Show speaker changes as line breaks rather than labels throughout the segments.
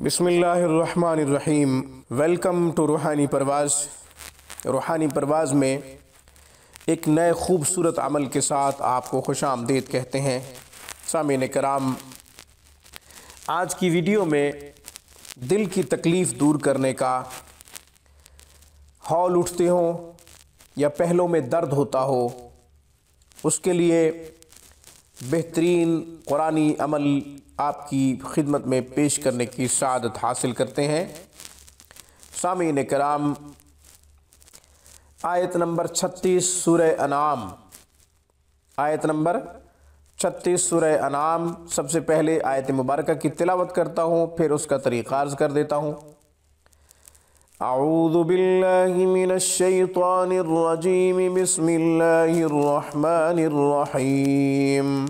بسم اللہ الرحمن الرحیم۔ ویلکم ٹو روحانی پرواز۔ روحانی پرواز میں ایک نئے خوبصورت عمل کے ساتھ آپ کو خوش آمدید کہتے ہیں۔ سامعین کرام، آج کی ویڈیو میں دل کی تکلیف دور کرنے کا، ہول اٹھتے ہوں یا پہلوں میں درد ہوتا ہو، اس کے لیے بہترین قرآنی عمل آپ کی خدمت میں پیش کرنے کی سعادت حاصل کرتے ہیں۔ سامعین کرام، آیت نمبر 36 سورہ انعام، آیت نمبر 36 سورہ انعام، سب سے پہلے آیت مبارکہ کی تلاوت کرتا ہوں، پھر اس کا طریقہ عرض کر دیتا ہوں۔ اعوذ باللہ من الشیطان الرجیم، بسم اللہ الرحمن الرحیم۔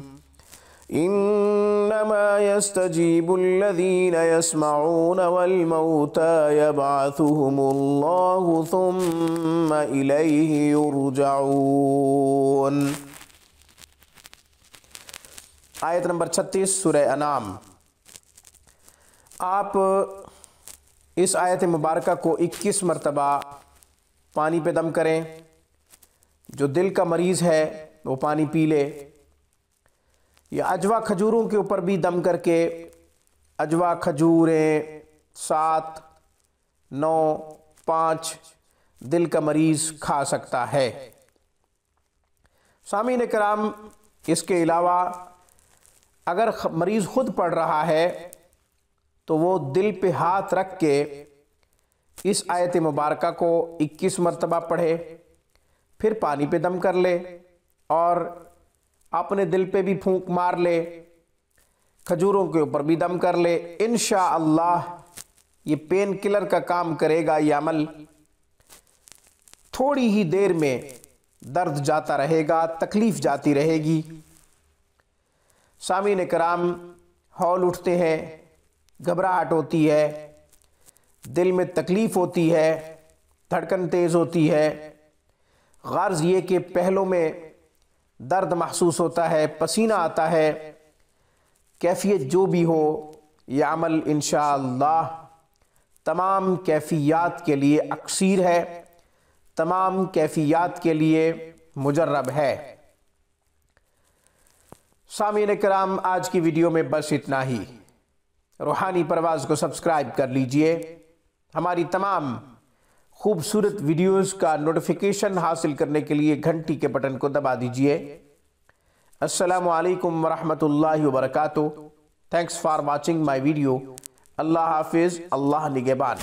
انما يستجیب الذین يسمعون والموتى يبعثهم اللہ ثم الیہ یرجعون۔ آیت نمبر 36 سورہ انعام۔ آپ اس آیت مبارکہ کو 21 مرتبہ پانی پہ دم کریں۔ جو دل کا مریض ہے وہ پانی پی لے، یا اجوا کھجوروں کے اوپر بھی دم کر کے اجوا کھجوریں 7، 9، 5 دل کا مریض کھا سکتا ہے۔ سامعین کرام، اس کے علاوہ اگر مریض خود پڑھ رہا ہے تو وہ دل پہ ہاتھ رکھ کے اس آیت مبارکہ کو 21 مرتبہ پڑھے، پھر پانی پہ دم کر لے اور اپنے دل پہ بھی پھونک مار لے، کھجوروں کے اوپر بھی دم کر لے۔ انشاءاللہ یہ پین کلر کا کام کرے گا۔ یہ عمل تھوڑی ہی دیر میں درد جاتا رہے گا، تکلیف جاتی رہے گی۔ سامعین کرام، ہول اٹھتے ہیں، گھبراہٹ ہوتی ہے، دل میں تکلیف ہوتی ہے، دھڑکن تیز ہوتی ہے، غرض یہ کہ پہلوں میں درد محسوس ہوتا ہے، پسینہ آتا ہے، کیفیت جو بھی ہو، یہ عمل انشاءاللہ تمام کیفیات کے لیے اکسیر ہے، تمام کیفیات کے لیے مجرب ہے۔ سامعین کرام، آج کی ویڈیو میں بس اتنا ہی۔ روحانی پرواز کو سبسکرائب کر لیجئے، ہماری تمام خوبصورت ویڈیوز کا نوٹیفیکیشن حاصل کرنے کے لیے گھنٹی کے بٹن کو دبا دیجئے۔ السلام علیکم ورحمۃ اللہ وبرکاتہ۔ Thanks for watching my video. اللہ حافظ، اللہ نگہبان۔